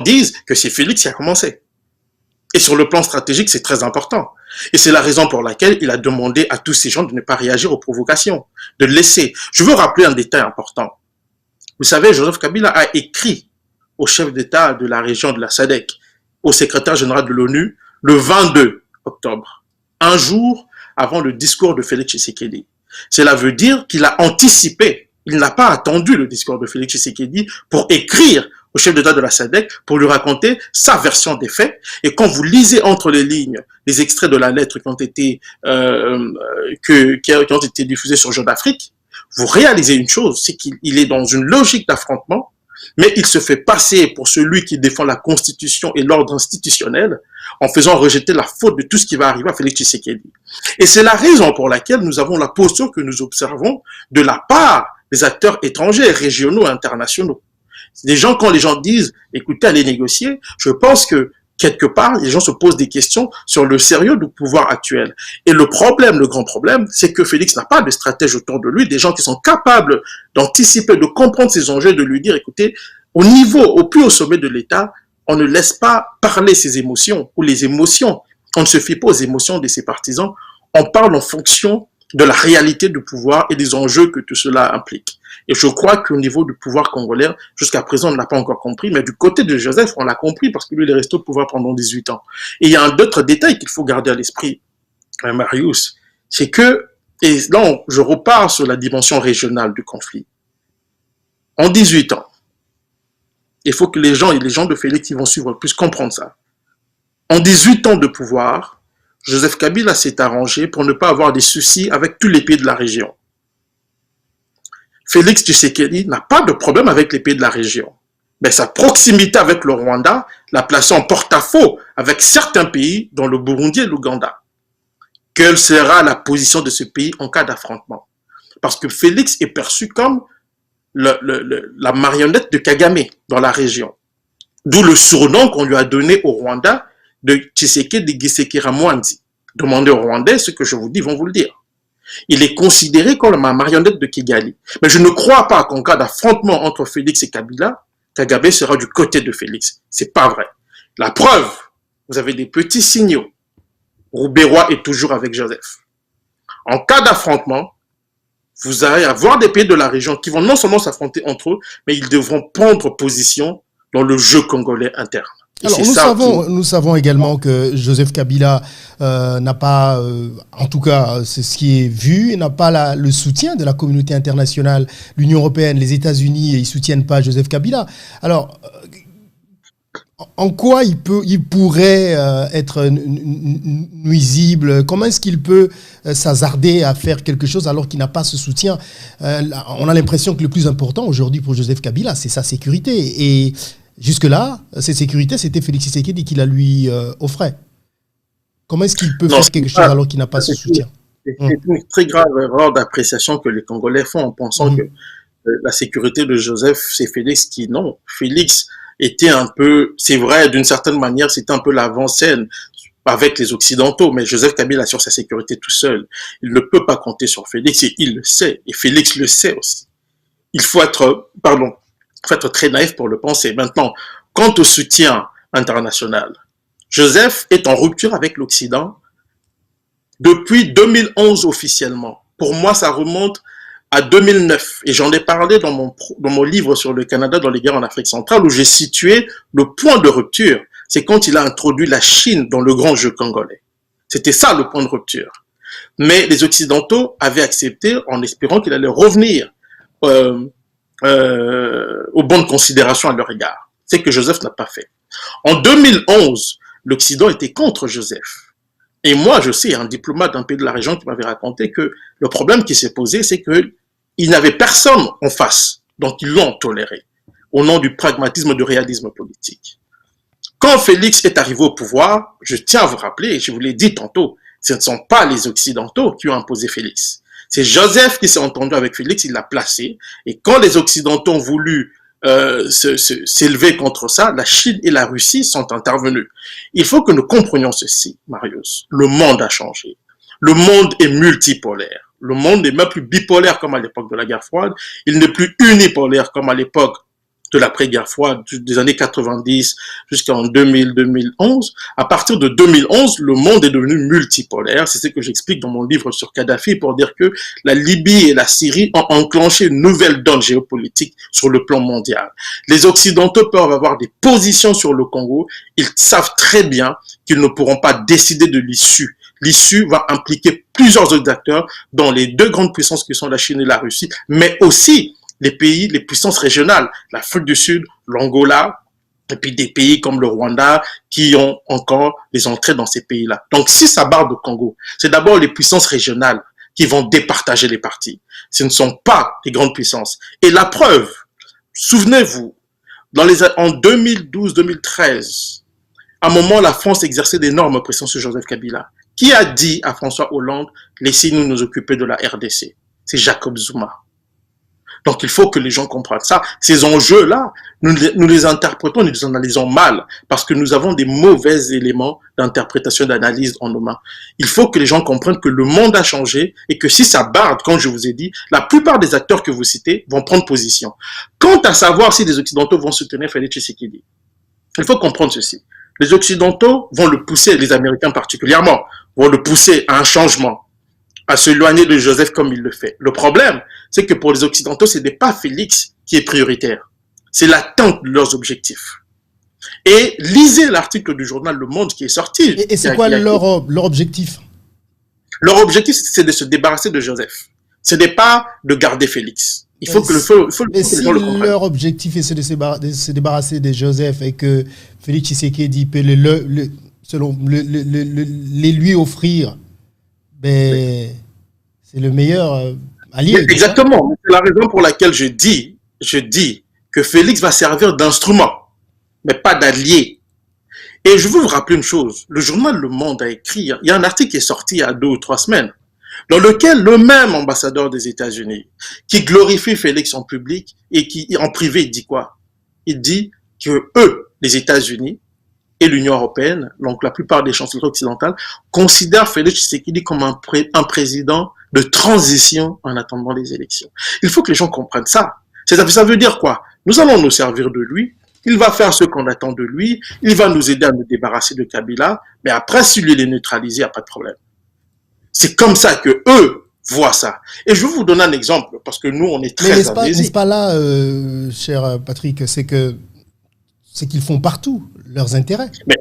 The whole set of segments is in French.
disent que c'est Félix qui a commencé. Et sur le plan stratégique, c'est très important. Et c'est la raison pour laquelle il a demandé à tous ces gens de ne pas réagir aux provocations, de laisser. Je veux rappeler un détail important. Vous savez, Joseph Kabila a écrit au chef d'État de la région de la SADC, au secrétaire général de l'ONU, le 22 octobre, un jour avant le discours de Félix Tshisekedi. Cela veut dire qu'il a anticipé. Il n'a pas attendu le discours de Félix Tshisekedi pour écrire au chef d'État de la SADC pour lui raconter sa version des faits. Et quand vous lisez entre les lignes les extraits de la lettre qui ont été, qui ont été diffusés sur Jeune d'Afrique, vous réalisez une chose, c'est qu'il est dans une logique d'affrontement, mais il se fait passer pour celui qui défend la Constitution et l'ordre institutionnel en faisant rejeter la faute de tout ce qui va arriver à Félix Tshisekedi. Et c'est la raison pour laquelle nous avons la posture que nous observons de la part des acteurs étrangers, régionaux et internationaux. Des gens, quand les gens disent, écoutez, allez négocier, je pense que quelque part, les gens se posent des questions sur le sérieux du pouvoir actuel. Et le problème, le grand problème, c'est que Félix n'a pas de stratège autour de lui, des gens qui sont capables d'anticiper, de comprendre ces enjeux, de lui dire, écoutez, au niveau, au plus haut sommet de l'État, on ne laisse pas parler ses émotions ou les émotions. On ne se fie pas aux émotions de ses partisans. On parle en fonction de la réalité du pouvoir et des enjeux que tout cela implique. Et je crois qu'au niveau du pouvoir congolais, jusqu'à présent, on ne l'a pas encore compris, mais du côté de Joseph, on l'a compris parce que lui, il est resté au pouvoir pendant 18 ans. Et il y a un autre détail qu'il faut garder à l'esprit, Marius, c'est que, et là, je repars sur la dimension régionale du conflit. En 18 ans, il faut que les gens de Félix qui vont suivre puissent comprendre ça. En 18 ans de pouvoir, Joseph Kabila s'est arrangé pour ne pas avoir des soucis avec tous les pays de la région. Félix Tshisekedi n'a pas de problème avec les pays de la région. Mais sa proximité avec le Rwanda l'a placé en porte-à-faux avec certains pays, dont le Burundi et l'Ouganda. Quelle sera la position de ce pays en cas d'affrontement? Parce que Félix est perçu comme la marionnette de Kagame dans la région. D'où le surnom qu'on lui a donné au Rwanda de Tshisekedi Gisekera Mwanzi. Demandez aux Rwandais ce que je vous dis, ils vont vous le dire. Il est considéré comme la marionnette de Kigali. Mais je ne crois pas qu'en cas d'affrontement entre Félix et Kabila, Kagame sera du côté de Félix. C'est pas vrai. La preuve, vous avez des petits signaux. Rouberois est toujours avec Joseph. En cas d'affrontement, vous allez avoir des pays de la région qui vont non seulement s'affronter entre eux, mais ils devront prendre position dans le jeu congolais interne. Alors, nous savons également que Joseph Kabila n'a pas, en tout cas, c'est ce qui est vu, n'a pas le soutien de la communauté internationale, l'Union européenne, les États-Unis, ils ne soutiennent pas Joseph Kabila. Alors, en quoi il pourrait être nuisible? Comment est-ce qu'il peut s'hasarder à faire quelque chose alors qu'il n'a pas ce soutien? On a l'impression que le plus important aujourd'hui pour Joseph Kabila, c'est sa sécurité. Et jusque-là, cette sécurité, c'était Félix Tshisekedi qui la lui offrait. Comment est-ce qu'il peut faire quelque chose alors qu'il n'a pas ce soutien? C'est une très grave erreur d'appréciation que les Congolais font en pensant que la sécurité de Joseph, c'est Félix qui... Non, Félix était un peu... C'est vrai, d'une certaine manière, c'était un peu l'avant-scène avec les Occidentaux, mais Joseph Kabila assure sa sécurité tout seul. Il ne peut pas compter sur Félix et il le sait. Et Félix le sait aussi. Il faut être... faut être très naïf pour le penser. Maintenant, quant au soutien international, Joseph est en rupture avec l'Occident depuis 2011 officiellement. Pour moi, ça remonte à 2009. Et j'en ai parlé dans mon livre sur le Canada dans les guerres en Afrique centrale, où j'ai situé le point de rupture. C'est quand il a introduit la Chine dans le grand jeu congolais. C'était ça le point de rupture. Mais les Occidentaux avaient accepté en espérant qu'il allait revenir aux bonnes considérations à leur égard. C'est que Joseph n'a pas fait. En 2011, l'Occident était contre Joseph. Et moi, je sais, un diplomate d'un pays de la région qui m'avait raconté que le problème qui s'est posé, c'est qu'il n'avait personne en face. Donc, ils l'ont toléré au nom du pragmatisme, du réalisme politique. Quand Félix est arrivé au pouvoir, je tiens à vous rappeler, et je vous l'ai dit tantôt, ce ne sont pas les Occidentaux qui ont imposé Félix. C'est Joseph qui s'est entendu avec Félix, il l'a placé. Et quand les Occidentaux ont voulu s'élever contre ça, la Chine et la Russie sont intervenus. Il faut que nous comprenions ceci, Marius. Le monde a changé. Le monde est multipolaire. Le monde n'est même plus bipolaire comme à l'époque de la guerre froide. Il n'est plus unipolaire comme à l'époque de l'après-guerre froide, des années 90 jusqu'en 2000-2011. À partir de 2011, le monde est devenu multipolaire. C'est ce que j'explique dans mon livre sur Kadhafi pour dire que la Libye et la Syrie ont enclenché une nouvelle donne géopolitique sur le plan mondial. Les Occidentaux peuvent avoir des positions sur le Congo. Ils savent très bien qu'ils ne pourront pas décider de l'issue. L'issue va impliquer plusieurs autres acteurs, dont les deux grandes puissances qui sont la Chine et la Russie, mais aussi les pays, les puissances régionales, l'Afrique du Sud, l'Angola, et puis des pays comme le Rwanda qui ont encore des entrées dans ces pays-là. Donc si ça barre de Congo, c'est d'abord les puissances régionales qui vont départager les parties. Ce ne sont pas les grandes puissances. Et la preuve, souvenez-vous, en 2012-2013, à un moment, la France exerçait d'énormes pressions sur Joseph Kabila. Qui a dit à François Hollande, laissez-nous nous occuper de la RDC? C'est Jacob Zuma. Donc, il faut que les gens comprennent ça. Ces enjeux-là, nous les interprétons, nous les analysons mal, parce que nous avons des mauvais éléments d'interprétation, d'analyse en nos mains. Il faut que les gens comprennent que le monde a changé et que si ça barde, comme je vous ai dit, la plupart des acteurs que vous citez vont prendre position. Quant à savoir si les Occidentaux vont soutenir Félix Tshisekedi, il faut comprendre ceci. Les Occidentaux vont le pousser, les Américains particulièrement, vont le pousser à un changement, à s'éloigner de Joseph comme il le fait. Le problème, c'est que pour les Occidentaux, ce n'est pas Félix qui est prioritaire. C'est l'atteinte de leurs objectifs. Et lisez l'article du journal Le Monde qui est sorti. Et c'est quoi leur objectif? Leur objectif, c'est de se débarrasser de Joseph. Ce n'est pas de garder Félix. Il faut que mais si leur objectif est de se débarrasser de Joseph et que Félix Tshisekedi peut les lui offrir, ben, c'est le meilleur allié. Exactement. C'est la raison pour laquelle je dis que Félix va servir d'instrument, mais pas d'allié. Et je veux vous rappeler une chose. Le journal Le Monde a écrit, il y a un article qui est sorti il y a 2 ou 3 semaines, dans lequel le même ambassadeur des États-Unis, qui glorifie Félix en public et qui, en privé, il dit quoi? Il dit que eux, les États-Unis et l'Union européenne, donc la plupart des chancelleries occidentales, considèrent Félix Tshisekedi comme un président de transition en attendant les élections. Il faut que les gens comprennent ça. Ça veut dire quoi? Nous allons nous servir de lui, il va faire ce qu'on attend de lui, il va nous aider à nous débarrasser de Kabila, mais après, si lui il est neutralisé, il n'y a pas de problème. C'est comme ça que eux voient ça. Et je vais vous donner un exemple, parce que nous, on est très amnésiques. N'est-ce pas là, cher Patrick, c'est qu'ils font partout leurs intérêts. Mais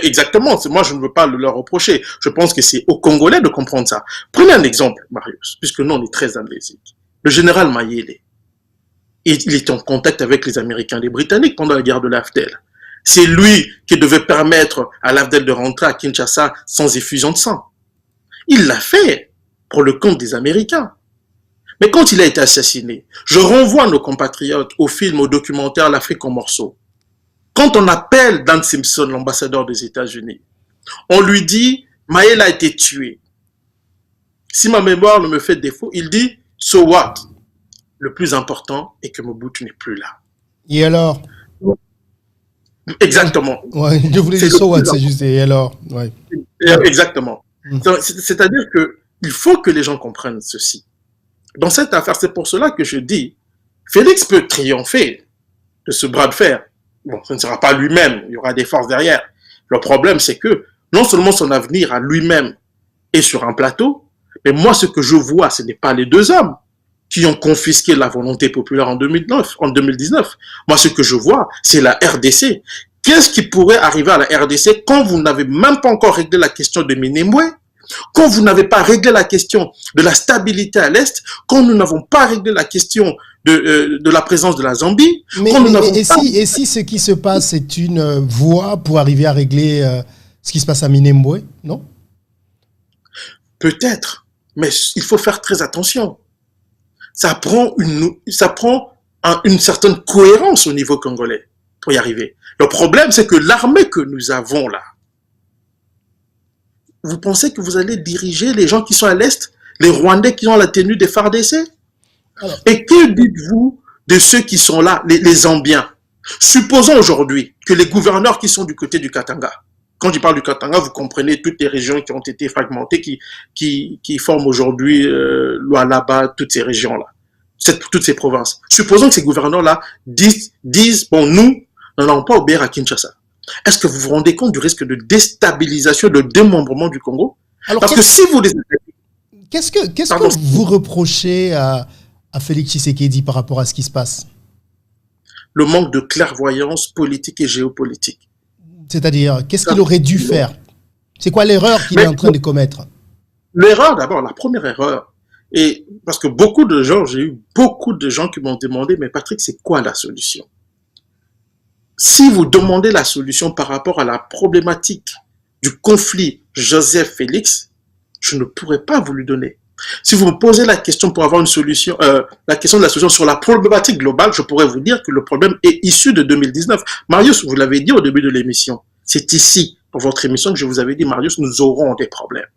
exactement, moi je ne veux pas leur reprocher. Je pense que c'est aux Congolais de comprendre ça. Prenez un exemple, Marius, puisque nous, on est très amnésiques. Le général Mayele, il est en contact avec les Américains et les Britanniques pendant la guerre de l'Afdel. C'est lui qui devait permettre à l'Afdel de rentrer à Kinshasa sans effusion de sang. Il l'a fait pour le compte des Américains. Mais quand il a été assassiné, je renvoie nos compatriotes au film, au documentaire L'Afrique en morceaux. Quand on appelle Dan Simpson, l'ambassadeur des États-Unis, on lui dit « Mayele a été tué ». Si ma mémoire ne me fait défaut, il dit « So what ?» Le plus important est que Mobutu n'est plus là. Et alors? Exactement. Ouais, je voulais dire « So what », c'est juste « et alors ?» ouais. Exactement. C'est-à-dire qu'il faut que les gens comprennent ceci. Dans cette affaire, c'est pour cela que je dis, Félix peut triompher de ce bras de fer. Bon, ce ne sera pas lui-même, il y aura des forces derrière. Le problème, c'est que non seulement son avenir à lui-même est sur un plateau, mais moi, ce que je vois, ce n'est pas les deux hommes qui ont confisqué la volonté populaire en 2019. Moi, ce que je vois, c'est la RDC. Qu'est-ce qui pourrait arriver à la RDC quand vous n'avez même pas encore réglé la question de Minembwe, quand vous n'avez pas réglé la question de la stabilité à l'Est, quand nous n'avons pas réglé la question de la présence de la Zambie. Et si ce qui se passe est une voie pour arriver à régler ce qui se passe à Minembwe, non? Peut-être, mais il faut faire très attention. Ça prend une certaine cohérence au niveau congolais pour y arriver. Le problème, c'est que l'armée que nous avons là, vous pensez que vous allez diriger les gens qui sont à l'Est, les Rwandais qui ont la tenue des FARDC? Et que dites-vous de ceux qui sont là, les Zambiens? Supposons aujourd'hui que les gouverneurs qui sont du côté du Katanga, quand je parle du Katanga, vous comprenez toutes les régions qui ont été fragmentées, qui forment aujourd'hui Lualaba, toutes ces régions-là. toutes ces provinces. Supposons que ces gouverneurs-là disent, bon, nous n'allons pas obéir à Kinshasa. Est-ce que vous vous rendez compte du risque de déstabilisation, de démembrement du Congo? Alors, Parce que si vous les... Qu'est-ce que vous reprochez à Félix Tshisekedi par rapport à ce qui se passe? Le manque de clairvoyance politique et géopolitique. C'est-à-dire, qu'est-ce qu'il aurait dû faire? C'est quoi l'erreur qu'il est en train de commettre? L'erreur, d'abord, la première erreur, et parce que j'ai eu beaucoup de gens qui m'ont demandé, mais Patrick, c'est quoi la solution? Si vous demandez la solution par rapport à la problématique du conflit Joseph-Félix, je ne pourrais pas vous lui donner. Si vous me posez la question pour avoir une solution, la question de la solution sur la problématique globale, je pourrais vous dire que le problème est issu de 2019. Marius, vous l'avez dit au début de l'émission, c'est ici, pour votre émission, que je vous avais dit, Marius, nous aurons des problèmes.